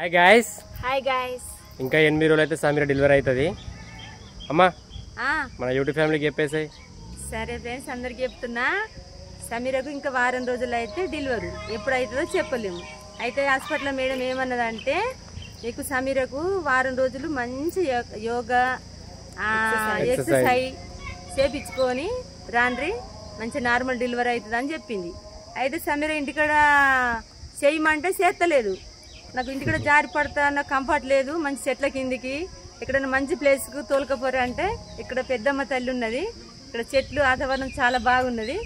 Hi guys. ఇంకా 8 రోజులు అయితే సమీర డెలివరీ అవుతుంది. అమ్మా మన యూట్యూబ్ ఫ్యామిలీకి చెప్పేసాయి. సరే ఫ్రెండ్స్, అందరికి చెప్తున్నా, సమీరకు ఇంకా వారం రోజులు అయితే డెలివరీ ఎప్పుడు అవుతుందో చెప్పలేము. అయితే హాస్పిటల్ మేడం ఏమన్నదంటే, మీకు సమీరకు వారం రోజులు మంచి యోగా ఎక్సర్సైజ్ చేపించుకొని రాండ్రి, మంచి నార్మల్ డెలివరీ అవుతుంది అని చెప్పింది. అయితే సమీర ఇంటికాడ చేయమంటే చేస్తలేదు. నాకు ఇంటికాడ జారి పడతా, నాకు కంఫర్ట్ లేదు, మంచి చెట్ల కిందికి ఎక్కడైనా మంచి ప్లేస్కు తోలుకపోరా అంటే, ఇక్కడ పెద్దమ్మ తల్లి ఉన్నది, ఇక్కడ చెట్లు వాతావరణం చాలా బాగున్నది,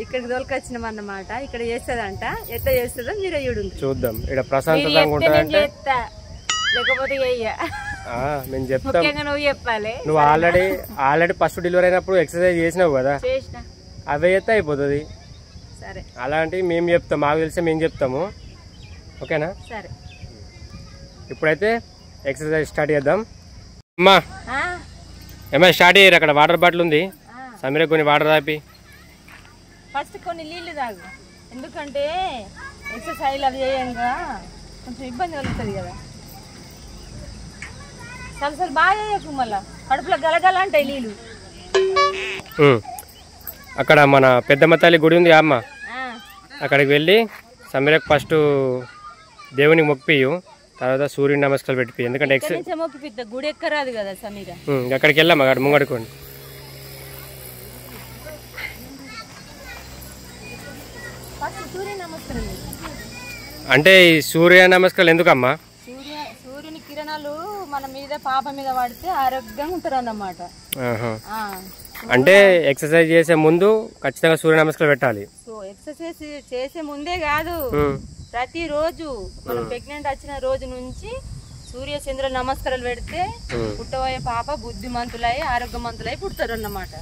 ఇక్కడికి తోలుకొచ్చినాం అన్నమాట. ఇక్కడ చేస్తుందంట, ఎట్లా చేస్తుందో మీరే చూద్దాం. ఇక్కడ ప్రశాంతంగా ఉంటుందంటే లేకపోతే నేను చెప్తాను. నువ్వు చెప్పాలి. నువ్వు ఆల్రెడీ ఫస్ట్ డెలివరీ అయినప్పుడు ఎక్సర్సైజ్ చేసినావు కదా, అవే అయితే అయిపోతుంది. సరే, అలాంటివి మేము చెప్తాం, మాకు తెలిసే మేము చెప్తాము. ఓకేనా? సరే, ఇప్పుడైతే ఎక్సర్సైజ్ స్టార్ట్ చేద్దాం. అమ్మా ఏమైనా స్టార్ట్ చేయరు. అక్కడ వాటర్ బాటిల్ ఉంది, సమీర కొన్ని వాటర్ తాపి. ఫస్ట్ కొన్ని నీళ్లు తాగు, ఎందుకంటే ఎక్సర్సైజ్ అవి చేయంగా కొంచెం ఇబ్బంది కలుగుతుంది కదా. చాలా బాగా చేయకు, మళ్ళా కడుపులో గలగల అంటాయి నీళ్ళు. అక్కడ మన పెద్దమ్మ తల్లి గుడి ఉంది అమ్మ, అక్కడికి వెళ్ళి సమీరకు ఫస్ట్ దేవునికి మొక్కిపియు, తర్వాత సూర్యుని నమస్కారాలు పెట్టిపి. ఎందుకంటే మొక్కిపిద్దా, గుడి ఎక్కరాదు కదా సమీర. అక్కడికి వెళ్ళాము, అక్కడ ముంగడుకోండి. అంటే ఈ సూర్య నమస్కారాలు ఎందుకమ్మా? సూర్యుని కిరణాలు మన మీద, పాప మీద పడితే ఆరోగ్యంగా ఉంటారు అన్నమాట. అంటే ఎక్సర్సైజ్ చేసే ముందు ఖచ్చితంగా సూర్య నమస్కారం పెట్టాలి. సో ఎక్సర్సైజ్ చేసే ముందే కాదు, ప్రతిరోజు మనం ప్రెగ్నెంట్ వచ్చిన రోజు నుంచి సూర్య చంద్ర నమస్కారాలు పెడితే పుట్టబోయే పాప బుద్ధిమంతులై ఆరోగ్యవంతులై పుడతారు అన్నమాట.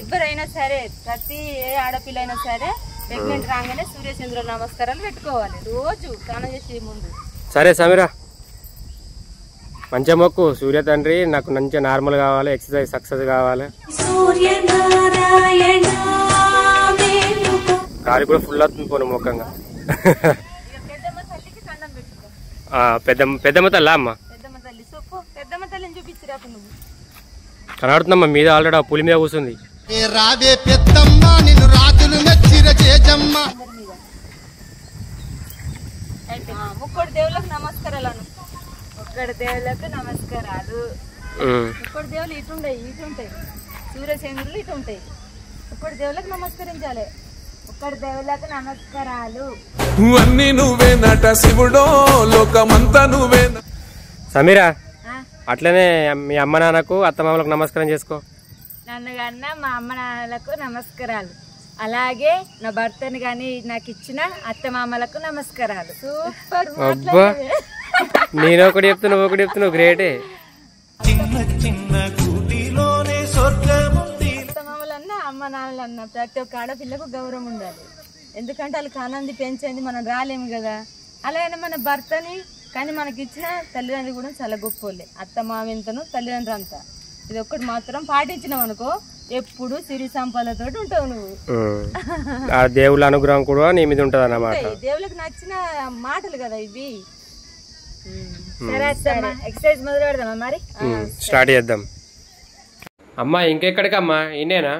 ఎవరైనా సరే, ప్రతి ఏ ఆడపిల్ల అయినా సరే ప్రెగ్నెంట్ రాగానే సూర్య చంద్ర నమస్కారాలు పెట్టుకోవాలి రోజు స్నానం చేసే ముందు. సరే సమీర, మంచిగా మొక్కు, సూర్య తండ్రి నాకు మంచిగా నార్మల్ కావాలి, ఎక్సర్సైజ్ సక్సెస్ కావాలి. కాలి కూడా ఫుల్ అవుతుంది పోను ముఖంగా. పెద్దమ్మ తల్లి అమ్మ, పెద్దమ్మ తల్లిని చూపించిరా నువ్వు. కనబడుతుందమ్మా, మీద ఆల్రెడీ ఆ పులి మీద కూర్చుంది. ముక్కోటి దేవుళ్ళకు నమస్కారాలు, ఒక్కడి దేవుళ్ళకు నమస్కారాలు. ఒక్కడి దేవుళ్ళు ఇటుంటాయి, సూర్యచంద్రులు ఇటు ఉంటాయి. ఒక్కడి దేవుళ్ళకు నమస్కరించాలి, ఒక్కడి దేవుళ్ళకు నమస్కారాలు. అన్ని నువ్వేనట శివుడో, లోకమంతా నువ్వే. సమీరా, అట్లనే మీ అమ్మ నాన్నకు అత్తమామలకు నమస్కారం చేసుకో. నన్నుగన్న మా అమ్మ నాన్నలకు నమస్కారాలు, అలాగే నా భర్తని గాని నాకు ఇచ్చిన అత్తమామలకు నమస్కారాలు. సూపర్. నేను ఒకటి చెప్తా, నువ్వు ఒకటి చెప్తా, నువ్వు గ్రేటే. అత్తమామలన్నా అమ్మ నాన్నలన్నా ప్రతి ఒక్క ఆడపిల్లకు గౌరవం ఉండాలి. ఎందుకంటే వాళ్ళకి ఆనంది పెంచేది మనం రాలేము కదా. అలాగే మన భర్తని కానీ మనకి ఇచ్చిన తల్లిదండ్రులు కూడా చాలా గొప్పోళ్ళే. అత్త మావింతను తల్లిదండ్రులు అంతా. ఇది ఒక్కటి మాత్రం పాటించినావు అనుకో, ఎప్పుడు సిరి సంపదలతో ఉంటావు నువ్వు. ఆ దేవుళ్ళ అనుగ్రహం కూడా నీ మీద ఉంటది అన్నమాట. దేవుళ్ళకి నచ్చిన మాటలు కదా ఇవి. సరే ఎక్సర్సైజ్ మొదలు పెడదామా మరి? స్టార్ట్ చేద్దాం. అమ్మా ఇంకెక్కడికమ్మా? ఇన్నేనా?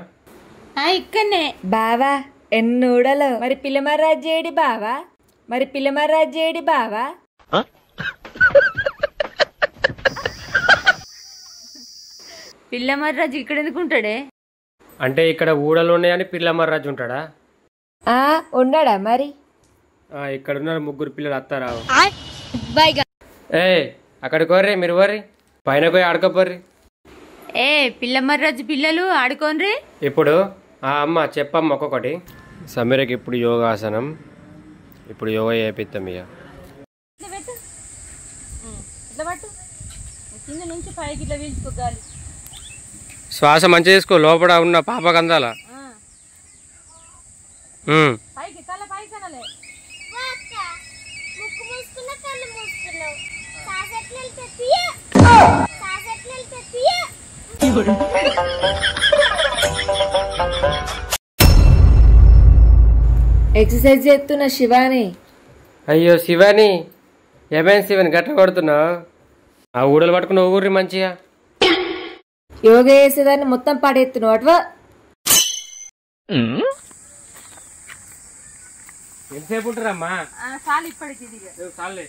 ఇక్కడనే. బావా ఎన్నూడలో మరి పిల్లమర్రాజేడి బావా, మరి పిల్లమర్రాజేడి బావా. పిల్లమర్రాజు ఇక్కడ ఎందుకుంటాడే? అంటే ఇక్కడ ఊడలు ఉన్నాయని పిల్లమర్రాజు ఉంటాడా? ఉన్నాడా మరి? ఇక్కడ ఉన్నారు ముగ్గురు పిల్లలు, అత్తారావు. అక్కడికి వర్రి, మీరు వర్రి, పైన పోయి ఆడుకోపోర్రి. పిల్లమర్రాజు పిల్లలు ఆడుకోన్రి. ఇప్పుడు అమ్మ చెప్పమ్మ ఒక్కొక్కటి. సమీరకి ఇప్పుడు యోగాసనం, ఇప్పుడు యోగా చేపిస్తాం. ఇక కింద నుంచి పైకి ఇట్లా పీల్చుకోగాలి, శ్వాస మంచిగా తీసుకో, లోపల ఉన్న పాపకు అందాల. పైకి తల పైకి అనాలి. ఎక్సర్సైజ్ చేస్తున్న శివాని. అయ్యో శివాని, ఏమైంది శివన్ గట్ల కొడుతున్నావు? ఆ ఊడలు పట్టుకుని ఊగుర్రి మంచిగా. యోగా చేసేదాన్ని మొత్తం పడేస్తున్నావు అట్వా. ఎంతసేపు ఉంటారమ్మా? చాలు ఇప్పటికి చాలే.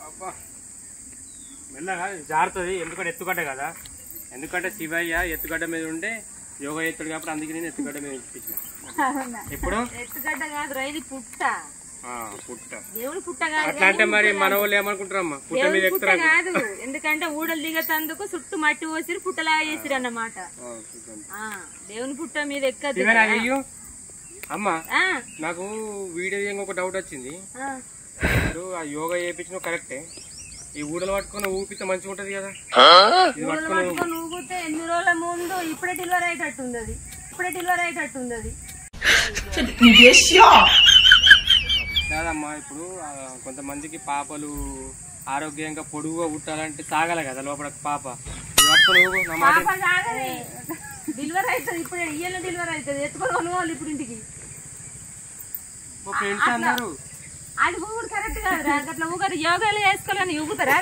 అబ్బా మెల్లగా జారుతుంది, ఎందుకంటే ఎత్తుగడ్డ కదా. ఎందుకంటే శివయ్య ఎత్తుగడ్డ మీద ఉంటే యోగా ఎత్తుడు కాబట్టి అందుకే నేను ఎత్తుగడ్డ మీద ఇప్పించిన. ఇప్పుడు ఎత్తుగడ్డ కాదు, రైలు పుట్ట. పుట్ట దేవుడు పుట్ట కాదు. అట్లా అంటే మరి మన వాళ్ళు ఏమనుకుంటారమ్మా? పుట్ట మీద పుట్ట కాదు, ఎందుకంటే ఊడలు దిగతందుకు చుట్టూ మట్టి పోసిరు, పుట్టలాగా చేసిరు అన్నమాట. దేవుని పుట్ట మీద ఎక్కదు. అయ్యో అమ్మా, నాకు వీడియో ఒక డౌట్ వచ్చింది. ఇప్పుడు ఆ యోగా చేయించిన కరెక్టే, ఈ ఊడలు పట్టుకుని ఊపితే మంచిగా ఉంటది కదా. ఊపితే ఎన్ని రోజుల ముందు ఇప్పుడే డెలివరీ అయ్యేటట్టుంది. కాదమ్మా, ఇప్పుడు కొంతమందికి పాపలు ఆరోగ్యంగా పొడుగుగా పుట్టాలంటే సాగాలి కదా లోపల పాప. డెలివరీ అవుతుంది, ఇప్పుడు ఇయ్యాల డెలివరీ అవుతుంది, ఎత్తుకోవాలి ఇప్పుడు ఇంటికి. ఫ్రెండ్స్ అందరూ అది ఊగుడు కరెక్ట్ కాదురా, అట్లా ఊగారు. యోగాలు చేసుకోవాలని ఊగుతారా?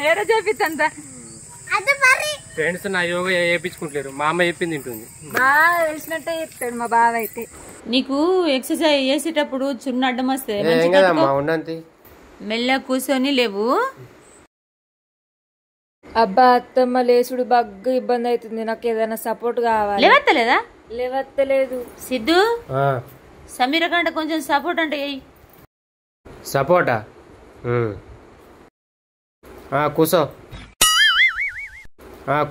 వేరే చేపిస్తా. ఫ్రెండ్స్ నా యోగా చేయించుకుంటారు, మా అమ్మ చెప్పింది తింటుంది. బాగా వేసినట్టే చెప్తాడు మా బావ అయితే. నీకు ఎక్సర్సైజ్ చేసేటప్పుడు చున్న అడ్డం వస్తే మెల్ల కూర్చొని లేవు. అబ్బా అత్తమ్మ లేసుడు బాగా ఇబ్బంది అవుతుంది, నాకు ఏదైనా సపోర్ట్ కావాలి. లేవత్తలేదా? లేవత్తలేదు. సిద్ధు సమీర కంటే కొంచెం సపోర్ట్ అంటే సపోర్టా? కూసో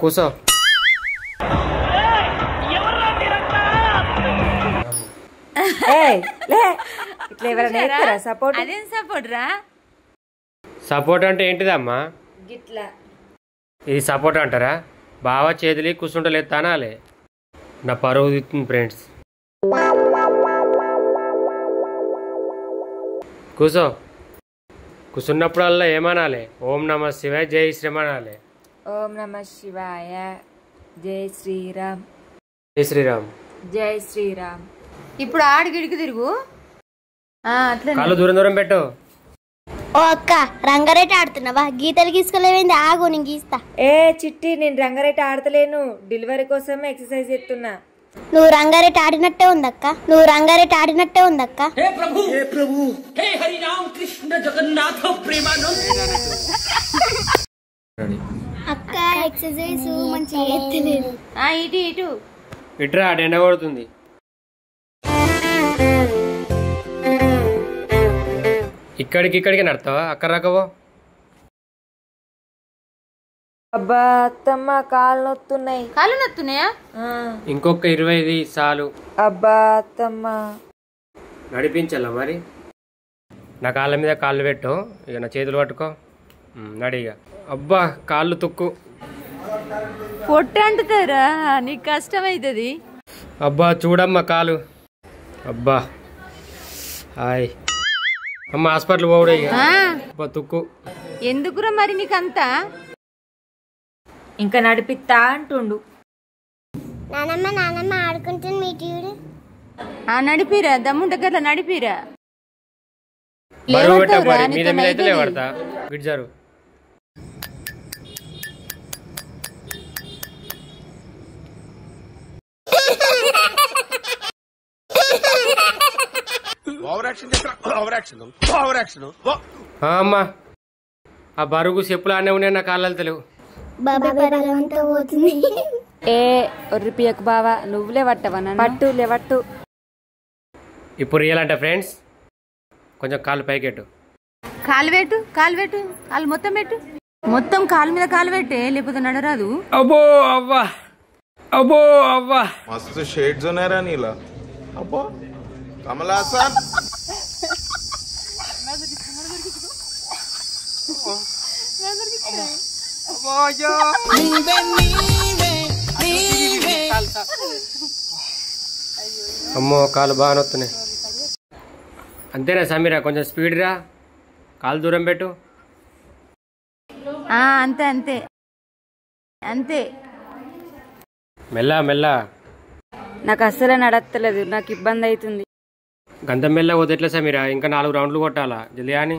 కూసో. ఇట్లా ఎవరైనా సపోర్ట్? అదేం సపోర్ట్ రా? సపోర్ట్ అంటే ఏంటిదమ్మా? గిట్లా ఇది సపోర్ట్ అంటారా? బాగా చేతులు కూర్చుంటలేదు తనాలే. నా పరువు తిస్తుంది ఫ్రెండ్స్. కూసో. కూర్చున్నప్పుడల్లా ఏమనాలి? ఓం నమ శివాయ జై శ్రీమనాలి. ఓం నమ శివాయ జై శ్రీరామ్. జై శ్రీరామ్. జై శ్రీరామ్. ఇప్పుడు ఆడిగిడికి తిరుగు. కాళ్ళు దూరం దూరం పెట్టు. ఓ అక్క, రంగారెడ్డి ఆడుతున్నావా? గీతలు గీసుకోలేవేంది? ఆగు, నేను గీస్తా. ఏ చిట్టి, నేను రంగారెడ్డి ఆడతలేను, డెలివరీ కోసమే ఎక్సర్సైజ్ చేస్తున్నా. నువ్వు రంగారెడ్డి ఆడినట్టే ఉందక్క. అక్క ఎక్సర్సైజ్ మంచిగా చేస్తలేదు. ఇటు ఇట్రా, ఎండ కొడుతుంది. ఇక్కడికి నడతావా? అక్కడ రాకవో. అబ్బా అత్తమ్మ, కాళ్ళు నొత్తున్నాయా? ఇంకొక 25 చాలు. అబ్బా అత్తమ్మ, నడిపించాలా మరి? నా కాళ్ళ మీద కాళ్ళు పెట్టు, ఇక నా చేతులు పట్టుకో, నడిగా. అబ్బా కాళ్ళు తొక్కు. పొట్టు అంటుతారా? నీకు కష్టం అవుతుంది. అబ్బా చూడమ్మా కాలు. అబ్బా హాయ్ అమ్మ, హాస్పిటల్ పోవడే. తుక్కు ఎందుకురా మరి నీకంతా? ఇంకా నడిపిస్తా అంటుండు. నానమ్మ ఆడుకుంటుంది మీ టీవీ. నడిపిరా, దమ్ముంటే గట్లా నడిపిరా. మీద మీద అయితే లేవడతా గిడ్జారు. అమ్మా, ఆ బరుగు చెప్పులు అనే ఉన్నాయి, నా కాళ్ళ తెలివు. ఏ ఒర్రిపియకు బావా, నువ్వులే పట్టవా? పట్టు లేవట్టు. ఇప్పుడు రియల్ అంటే ఫ్రెండ్స్, కొంచెం కాళ్ళు పైకెట్టు. కాలు పెట్టు, కాలు మొత్తం పెట్టు. మొత్తం కాలు మీద కాలు పెట్టే, లేకపోతే నడరాదు. అబ్బో అవ్వా, అబ్బో అవ్వా, మస్తు షేడ్స్ ఉన్నారా నీలా. అబ్బో కమల్ హాసన్. అమ్మో కాలు బాగా నొత్తున్నాయి. అంతేనా సమీరా? కొంచెం స్పీడ్ రా, కాలు దూరం పెట్టు. అంతే అంతే అంతే. మెల్ల మెల్ల. నాకు అస్సలే నడత్తలేదు, నాకు ఇబ్బంది అవుతుంది. గంధం మెల్ల పోతే ఎట్లా సమీరా? ఇంకా 4 రౌండ్లు కొట్టాలా జల్దీ అని.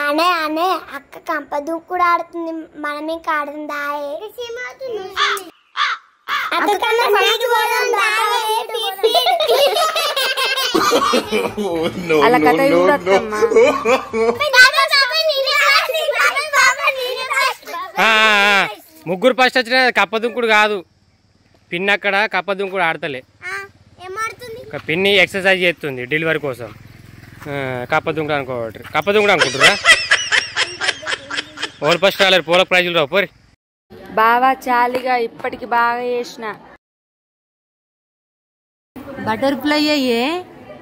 అనే అనే అక్క కంపదు కూడా ఆడుతుంది, మనం ఇంకా ఆడుతుందా? అలా కథ చూడత్తమ్మా. ముగ్గురు ఫస్ట్ వచ్చిన కప్పదుంకుడు కాదు, పిన్ని అక్కడ కప్పదుంకుడు ఆడతలే. పిన్ని ఎక్సర్సైజ్ చేస్తుంది డెలివరీ కోసం. కప్పదుంకుడు అనుకోవట్రు, కప్పదుంకుడు అనుకుంటురా. ఓల్ ఫస్ట్ రాలేరు, పోల ప్రైజులు రావు పోరి. బావా చాలిగా, ఇప్పటికి బాగా చేసిన. బటర్ఫ్లై అయ్యే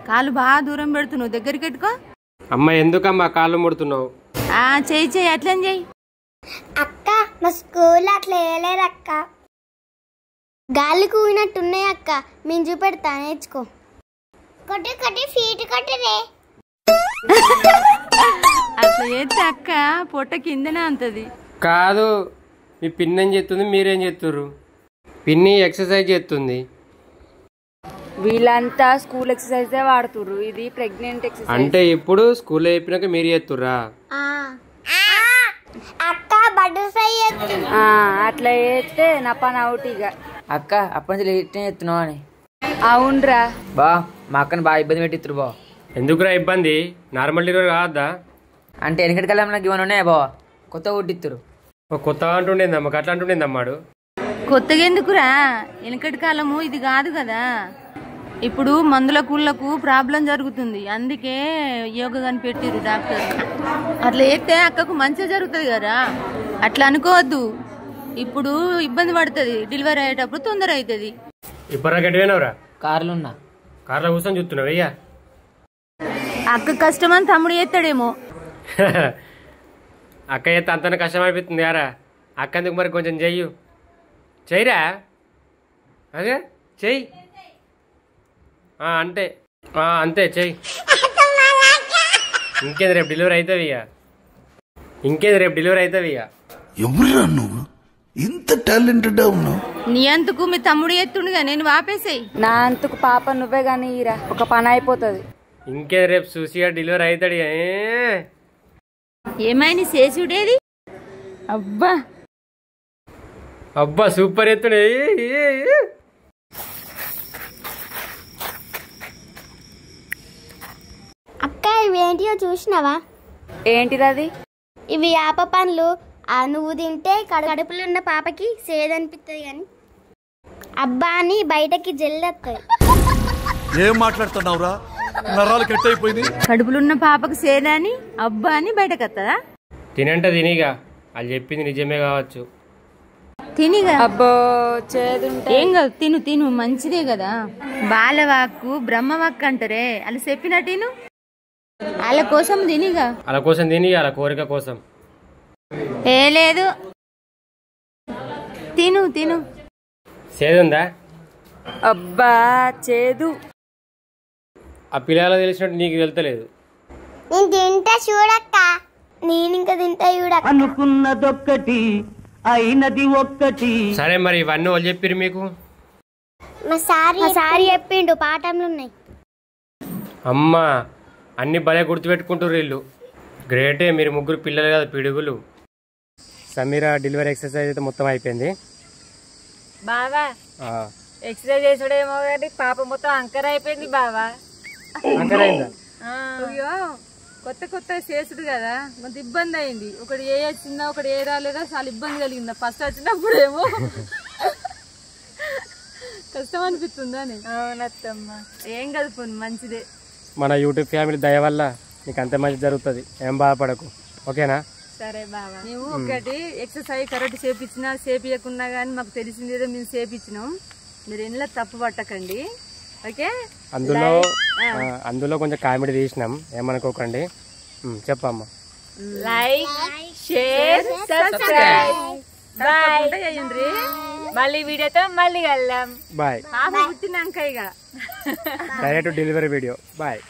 కాలు బాగా దూరం పెడుతున్నావు, దగ్గరికి పెట్టుకో. అమ్మ ఎందుకమ్మా కాళ్ళు ముడుతున్నావు? చెయ్యి చెయ్యి, అట్లని చెయ్యి. అక్క మా స్కూల్ అట్లా వేయలేరు అక్క, గాలి కూయినట్టున్నాయి అక్క, మేము చూపెడతా నేర్చుకో. కొట్టి కొట్టి ఫీట్ కొట్టరే. అట్లా చేస్తే అక్క పొట్ట కిందనే అంతది. కాదు, మీ పిన్ని ఏం చేస్తుంది, మీరేం చేస్తుర్రు? పిన్ని ఎక్సర్సైజ్ చేస్తుంది. వీళ్ళంతా స్కూల్ ఎక్సర్సైజ్ వాడుతుర్రు, ఇది ప్రెగ్నెంట్ ఎక్సర్సైజ్. అంటే ఇప్పుడు స్కూల్లో చెప్పినాక మీరు చేస్తుర్రా? అక్క బటర్ఫ్లై అట్లా చేస్తే నా పని అవుట్. ఇక అక్క అప్పటి నుంచి లేట్ చేస్తున్నావు అని. అవునరా బా, మా అక్కని బాగా ఇబ్బంది పెట్టిస్తారు బా. ఎందుకురా ఇబ్బంది? నార్మల్ డెలివరీ కావద్దా? అంటే వెనకటి కాలం నాకు ఇవన్నీ ఉన్నాయి బావా, కొత్తగా కొట్టిస్తారు. కొత్తగా అంటుండేందమ్మా, అట్లా అంటుండేందమ్మాడు. కొత్తగా ఎందుకురా, వెనకటి కాలము ఇది కాదు కదా. ఇప్పుడు మందుల కూళ్ళకు ప్రాబ్లం జరుగుతుంది, అందుకే యోగా కనిపెట్టిరు డాక్టర్. అట్లా చేస్తే అక్కకు మంచిగా జరుగుతుంది కదా, అట్లా అనుకోవద్దు. ఇప్పుడు ఇబ్బంది పడుతుంది, డెలివరీ అయ్యేటప్పుడు తొందర అవుతుంది. ఇప్పుడు గట్టిపోయినవరా? కార్లు ఉన్నా, కార్లో కూర్చొని చూస్తున్నావు అయ్యా. అక్క కష్టమని తమ్ముడు చేస్తాడేమో. అక్క చేస్తే అంతనే కష్టం అయిపోతుంది యారా. అక్క ఎందుకు మరి కొంచెం చెయ్యు, చెయ్యరా? అదే చెయ్యి, అంతే అంతే చెయ్యి. ఇంకేది రేపు డెలివరీ అవుతావు ఇక, ఇంకేది రేపు డెలివరీ అవుతావు ఇక. ఎవరురా నువ్వు, ఇంత టాలెంటెడ్ ఉన్నావు? నీ అంతకు మీ తమ్ముడు ఎత్తుండగా నేను వాపేసాయి. నా అంతకు పాప నువ్వే గానీ ఇరా, ఒక పని అయిపోతుంది. ఇంకేది రేపు చూసిగా డెలివరీ అవుతాడు. ఏమైనా చేసుడేది? అబ్బా అబ్బా సూపర్ ఎత్తుడే. అక్క ఇవేంటియో చూసినావా? ఏంటిది అది? ఇవి ఆప పండ్లు, నువ్వు తింటే కడుపులో ఉన్న పాపకి సేదనిపిస్తుంది కానీ అబ్బా అని బయటకి జల్లెత్తాయి. ఏం మాట్లాడుతున్నావురా, నరాలు కట్ అయిపోయింది. కడుపులున్న పాపకు సేదని అబ్బా అని బయటకు వస్తుందా? తినంట తినిగా, వాళ్ళు చెప్పింది నిజమే కావచ్చు. తినిగా. అబ్బో చేదుంటే ఏం కాదు, తిను తిను, మంచిదే కదా. బాలవాక్కు బ్రహ్మవాక్కు అంటారే, అలా చెప్పినట్టు తిను, వాళ్ళ కోసం తినిగా. వాళ్ళ కోసం తిని, వాళ్ళ కోరిక కోసం. ఏ లేదు, తిను తిను. సేదుందా? అబ్బా చేదు. ఆ పిల్లలు తెలిసినట్టు నీకు వెళ్తలేదు. నేను తింటా చూడక్క, నేను ఇంకా తింటా చూడక్క. అనుకున్నదొక్కటి అయినది ఒక్కటి. సరే మరి ఇవన్నీ వాళ్ళు చెప్పిరు మీకు? మా సారి చెప్పిండు, పాఠంలు ఉన్నాయి. అమ్మా అన్ని భలే గుర్తుపెట్టుకుంటారు వీళ్ళు, గ్రేటే. మీరు ముగ్గురు పిల్లలు కదా, పిడుగులు. సమీరా డెలివరీ ఎక్సర్సైజ్ అయితే మొత్తం అయిపోయింది. బావా ఎక్సర్సైజ్ చేసుడేమో కానీ పాప మొత్తం అంకర్ అయిపోయింది బావా. అంకర్ అయిందా? అయ్యో కొత్త కొత్త చేసుడు కదా, కొంత ఇబ్బంది అయింది. ఒకటి ఏ వచ్చిందా ఒకటి ఏ రాలేదా, చాలా ఇబ్బంది కలిగిందా. ఫస్ట్ వచ్చినప్పుడు ఏమో కష్టం అనిపిస్తుందా? అవునత్తమ్మా. ఏం కాదు పోను, మంచిదే. మన యూట్యూబ్ ఫ్యామిలీ దయ వల్ల నీకు అంత మంచి జరుగుతుంది, ఏం బాధపడకు, ఓకేనా? సరే బావా, మేము ఒకటి ఎక్సర్సైజ్ కరెక్ట్ చేపించినా చేపియకున్నా కానీ మాకు తెలిసింది ఏదో మేము చేపించినాం. మీరు ఇంట్లో తప్పు పట్టకండి, ఓకే? అందులో కొంచెం కామెడీ తీసినాం, ఏమనుకోకండి. చెప్పమ్మా. Like share subscribe. బాయ్. మళ్ళీ వీడియోతో మళ్ళీ కలుద్దాం. బాయ్. పాప పుట్టినాక ఇక డైరెక్ట్ డెలివరీ వీడియో. బాయ్.